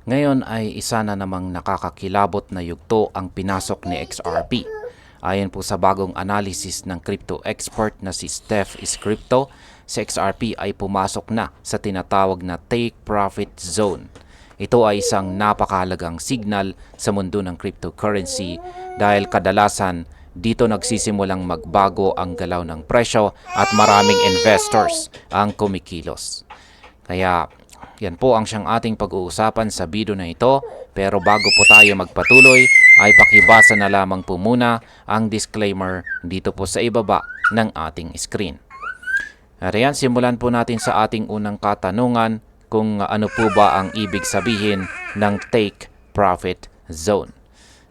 Ngayon ay isa na namang nakakakilabot na yugto ang pinasok ni XRP. Ayon po sa bagong analysis ng crypto expert na si Steph is Crypto, si XRP ay pumasok na sa tinatawag na take profit zone. Ito ay isang napakahalagang signal sa mundo ng cryptocurrency dahil kadalasan dito nagsisimulang magbago ang galaw ng presyo at maraming investors ang kumikilos. Kaya yan po ang siyang ating pag-uusapan sa video na ito. Pero bago po tayo magpatuloy ay pakibasa na lamang po muna ang disclaimer dito po sa ibaba ng ating screen. At ayan, simulan po natin sa ating unang katanungan kung ano po ba ang ibig sabihin ng take profit zone.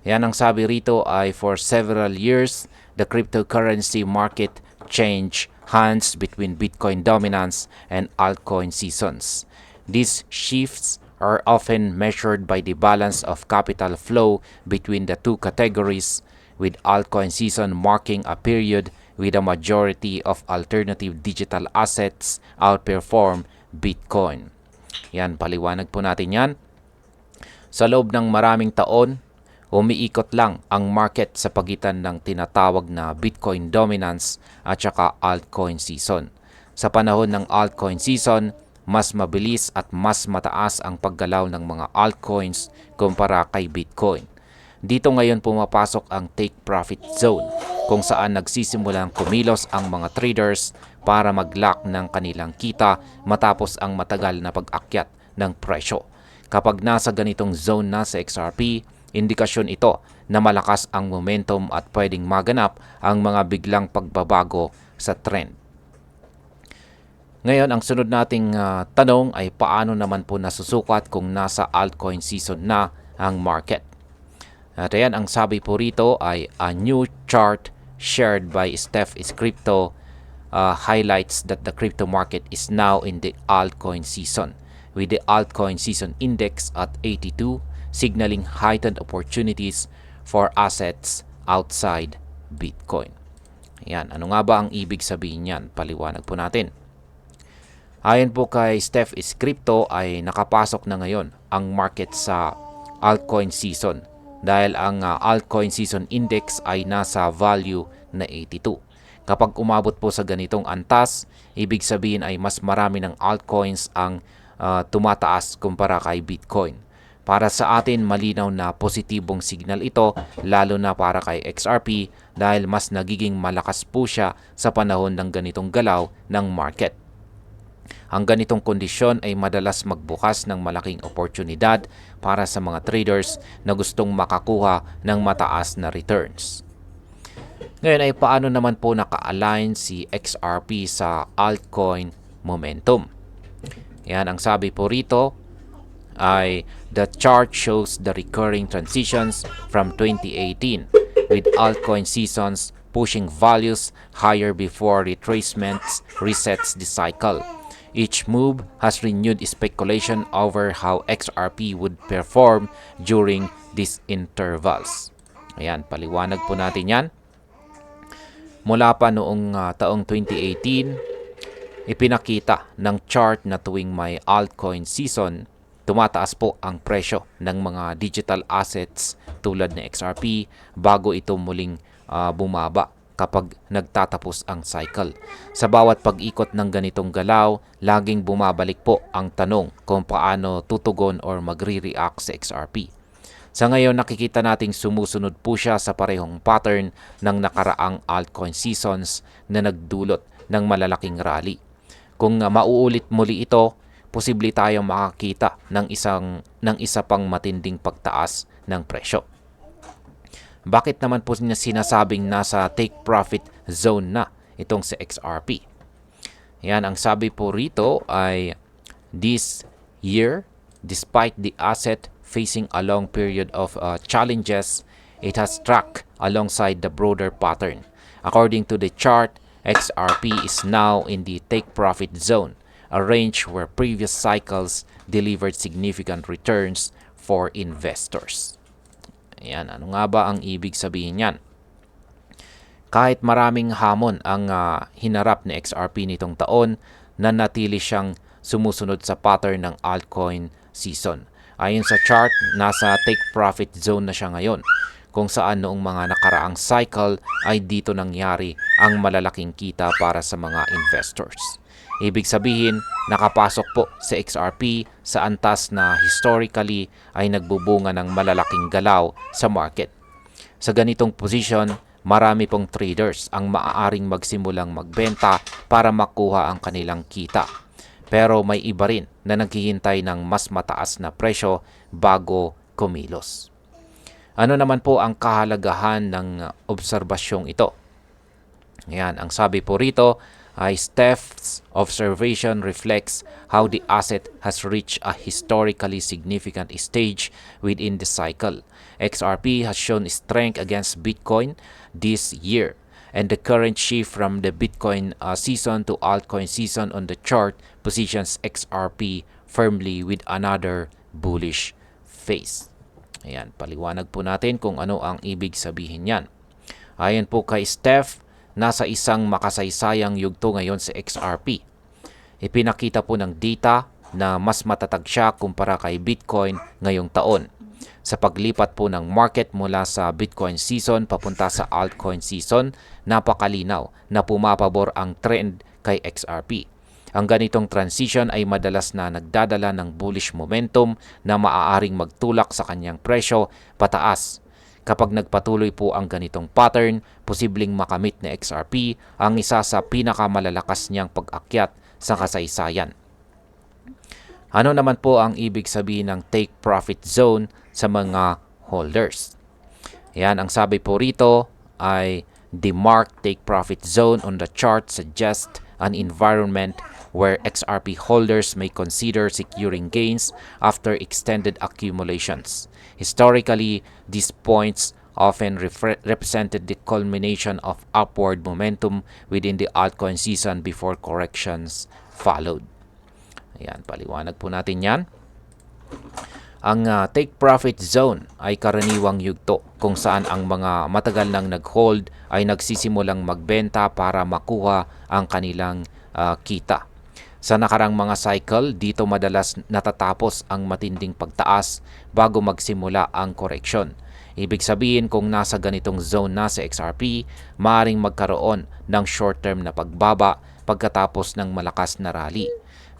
Yan ang sabi rito ay for several years, the cryptocurrency market changed hands between Bitcoin dominance and altcoin seasons. These shifts are often measured by the balance of capital flow between the two categories, with altcoin season marking a period with a majority of alternative digital assets outperform Bitcoin. Yan, paliwanag po natin yan. Sa loob ng maraming taon, umiikot lang ang market sa pagitan ng tinatawag na Bitcoin dominance at saka altcoin season. Sa panahon ng altcoin season, mas mabilis at mas mataas ang paggalaw ng mga altcoins kumpara kay Bitcoin. Dito ngayon pumapasok ang take profit zone kung saan nagsisimulang kumilos ang mga traders para mag-lock ng kanilang kita matapos ang matagal na pag-akyat ng presyo. Kapag nasa ganitong zone na sa XRP, indikasyon ito na malakas ang momentum at pwedeng maganap ang mga biglang pagbabago sa trend. Ngayon, ang sunod nating tanong ay paano naman po nasusukat kung nasa altcoin season na ang market. At ayan, ang sabi po rito ay a new chart shared by Steph is Crypto highlights that the crypto market is now in the altcoin season, with the altcoin season index at 82, signaling heightened opportunities for assets outside Bitcoin. Ayan, ano nga ba ang ibig sabihin niyan? Paliwanag po natin. Ayon po kay Steph is Crypto ay nakapasok na ngayon ang market sa altcoin season dahil ang altcoin season index ay nasa value na 82. Kapag umabot po sa ganitong antas, ibig sabihin ay mas marami ng altcoins ang tumataas kumpara kay Bitcoin. Para sa atin, malinaw na positibong signal ito lalo na para kay XRP dahil mas nagiging malakas po siya sa panahon ng ganitong galaw ng market. Ang ganitong kondisyon ay madalas magbukas ng malaking oportunidad para sa mga traders na gustong makakuha ng mataas na returns. Ngayon ay paano naman po naka-align si XRP sa altcoin momentum? Yan, ang sabi po rito ay the chart shows the recurring transitions from 2018 with altcoin seasons pushing values higher before retracements resets the cycle. Each move has renewed speculation over how XRP would perform during these intervals. Ayan, paliwanag po natin yan. Mula pa noong taong 2018, ipinakita ng chart na tuwing may altcoin season, tumataas po ang presyo ng mga digital assets tulad ng XRP bago ito muling bumaba kapag nagtatapos ang cycle. Sa bawat pag-ikot ng ganitong galaw, laging bumabalik po ang tanong kung paano tutugon or magre-react sa XRP. Sa ngayon, nakikita nating sumusunod po siya sa parehong pattern ng nakaraang altcoin seasons na nagdulot ng malalaking rally. Kung mauulit muli ito, posible tayong makakita ng isa pang matinding pagtaas ng presyo. Bakit naman po niya sinasabing nasa take profit zone na itong si XRP? Yan, ang sabi po rito ay this year, despite the asset facing a long period of challenges, it has tracked alongside the broader pattern. According to the chart, XRP is now in the take profit zone, a range where previous cycles delivered significant returns for investors. Ayan, ano nga ba ang ibig sabihin niyan? Kahit maraming hamon ang hinarap ni XRP nitong taon, nanatili siyang sumusunod sa pattern ng altcoin season. Ayon sa chart, nasa take profit zone na siya ngayon, kung saan noong mga nakaraang cycle ay dito nangyari ang malalaking kita para sa mga investors. Ibig sabihin, nakapasok po sa XRP sa antas na historically ay nagbubunga ng malalaking galaw sa market. Sa ganitong position, marami pong traders ang maaaring magsimulang magbenta para makuha ang kanilang kita. Pero may iba rin na naghihintay ng mas mataas na presyo bago kumilos. Ano naman po ang kahalagahan ng obserbasyong ito? Yan, ang sabi po rito ay Steph's observation reflects how the asset has reached a historically significant stage within the cycle. XRP has shown strength against Bitcoin this year, and the current shift from the Bitcoin season to altcoin season on the chart positions XRP firmly with another bullish phase. Ayan, paliwanag po natin kung ano ang ibig sabihin yan. Ayon po kay Steph, nasa isang makasaysayang yugto ngayon sa XRP. Ipinakita po ng data na mas matatag siya kumpara kay Bitcoin ngayong taon. Sa paglipat po ng market mula sa Bitcoin season papunta sa altcoin season, napakalinaw na pumapabor ang trend kay XRP. Ang ganitong transition ay madalas na nagdadala ng bullish momentum na maaaring magtulak sa kanyang presyo pataas. Kapag nagpatuloy po ang ganitong pattern, posibleng makamit ni XRP ang isa sa pinakamalalakas niyang pag-akyat sa kasaysayan. Ano naman po ang ibig sabihin ng take profit zone sa mga holders? Yan, ang sabi po rito ay the marked take profit zone on the chart suggests an environment where XRP holders may consider securing gains after extended accumulations. Historically, these points often represented the culmination of upward momentum within the altcoin season before corrections followed. Ayan, paliwanag po natin yan. Ang take profit zone ay karaniwang yugto kung saan ang mga matagal nang nag-hold ay nagsisimulang magbenta para makuha ang kanilang kita. Sa nakarang mga cycle, dito madalas natatapos ang matinding pagtaas bago magsimula ang correction. Ibig sabihin kung nasa ganitong zone na sa XRP, maaaring magkaroon ng short-term na pagbaba pagkatapos ng malakas na rally.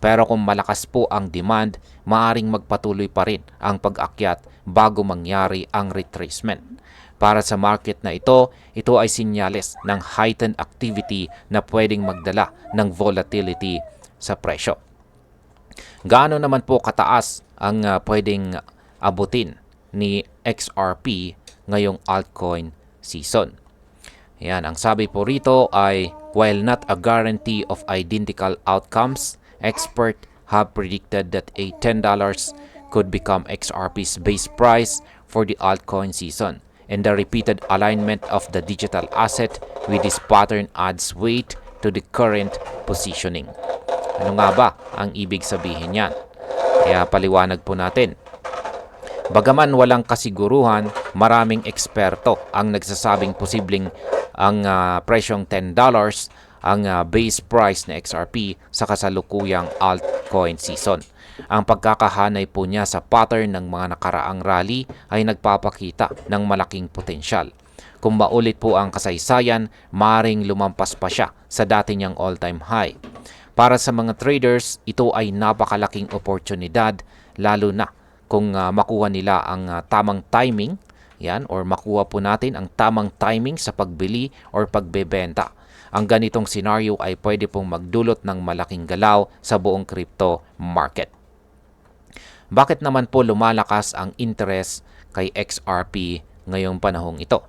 Pero kung malakas po ang demand, maaaring magpatuloy pa rin ang pag-akyat bago mangyari ang retracement. Para sa market na ito ay sinyales ng heightened activity na pwedeng magdala ng volatility sa presyo. Gaano naman po kataas ang pwedeng abutin ni XRP ngayong altcoin season? Yan, ang sabi po rito ay while not a guarantee of identical outcomes, experts have predicted that a $10 could become XRP's base price for the altcoin season, and the repeated alignment of the digital asset with this pattern adds weight to the current positioning. Ano nga ba ang ibig sabihin niyan? Kaya paliwanag po natin. Bagaman walang kasiguruhan, maraming eksperto ang nagsasabing posibleng ang presyong $10 ang base price na XRP sa kasalukuyang altcoin season. Ang pagkakahanay po niya sa pattern ng mga nakaraang rally ay nagpapakita ng malaking potensyal. Kung maulit po ang kasaysayan, maring lumampas pa siya sa dati niyang all-time high. Para sa mga traders, ito ay napakalaking oportunidad, lalo na kung makuha nila ang tamang timing, yan, or makuha po natin ang tamang timing sa pagbili or pagbebenta. Ang ganitong scenario ay pwede pong magdulot ng malaking galaw sa buong crypto market. Bakit naman po lumalakas ang interest kay XRP ngayong panahong ito?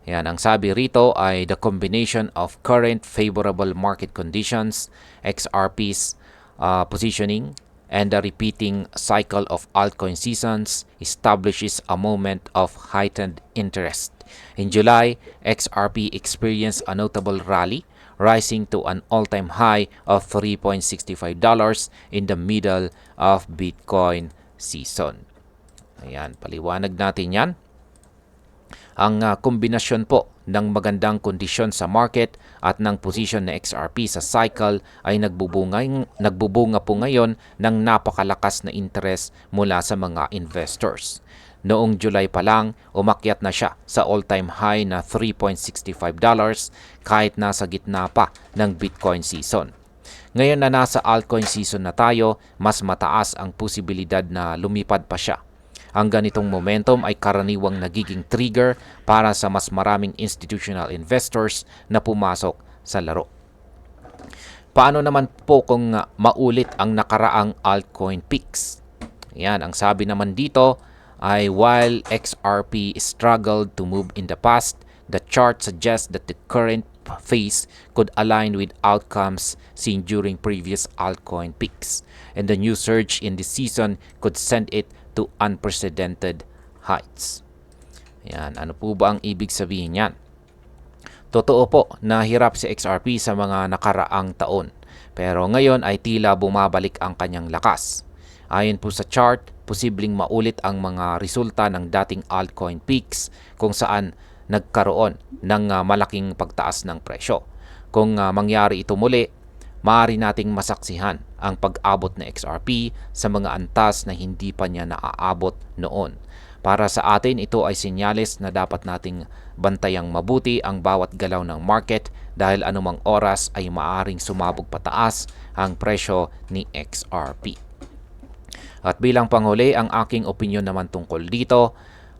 Yan, ang sabi rito ay the combination of current favorable market conditions, XRP's positioning, and the repeating cycle of altcoin seasons establishes a moment of heightened interest. In July, XRP experienced a notable rally, rising to an all-time high of $3.65 in the middle of Bitcoin season. Ayan, paliwanag natin yan. Ang kombinasyon po ng magandang kondisyon sa market at ng posisyon na XRP sa cycle ay nagbubunga po ngayon ng napakalakas na interest mula sa mga investors. Noong July pa lang, umakyat na siya sa all-time high na $3.65 kahit nasa gitna pa ng Bitcoin season. Ngayon na nasa altcoin season na tayo, mas mataas ang posibilidad na lumipad pa siya. Ang ganitong momentum ay karaniwang nagiging trigger para sa mas maraming institutional investors na pumasok sa laro. Paano naman po kung maulit ang nakaraang altcoin peaks? Yan, ang sabi naman dito ay while XRP struggled to move in the past, the chart suggests that the current phase could align with outcomes seen during previous altcoin peaks, and the new surge in this season could send it to unprecedented heights. Yan, ano po ba ang ibig sabihin yan? Totoo po na hirap si XRP sa mga nakaraang taon, pero ngayon ay tila bumabalik ang kanyang lakas. Ayon po sa chart, posibleng maulit ang mga resulta ng dating altcoin peaks kung saan nagkaroon ng malaking pagtaas ng presyo. Kung mangyari ito muli, maaari nating masaksihan ang pag-abot ng XRP sa mga antas na hindi pa niya naaabot noon. Para sa atin, ito ay senyales na dapat nating bantayang mabuti ang bawat galaw ng market dahil anumang oras ay maaaring sumabog pataas ang presyo ni XRP. At bilang panghuli, ang aking opinyon naman tungkol dito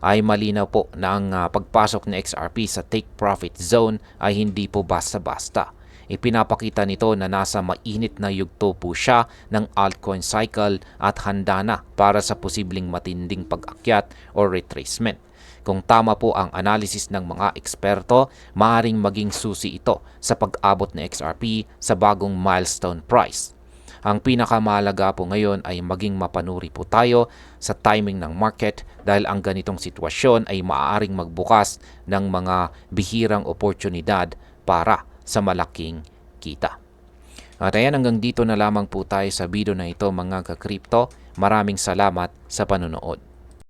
ay malinaw po na ang pagpasok ni XRP sa take profit zone ay hindi po basta-basta. Ipinapakita nito na nasa mainit na yugto po siya ng altcoin cycle at handa na para sa posibleng matinding pag-akyat o retracement. Kung tama po ang analysis ng mga eksperto, maaaring maging susi ito sa pag-abot ng XRP sa bagong milestone price. Ang pinakamahalaga po ngayon ay maging mapanuri po tayo sa timing ng market dahil ang ganitong sitwasyon ay maaaring magbukas ng mga bihirang oportunidad para sa malaking kita. At ayan, hanggang dito na lamang po tayo sa video na ito mga ka-crypto. Maraming salamat sa panonood.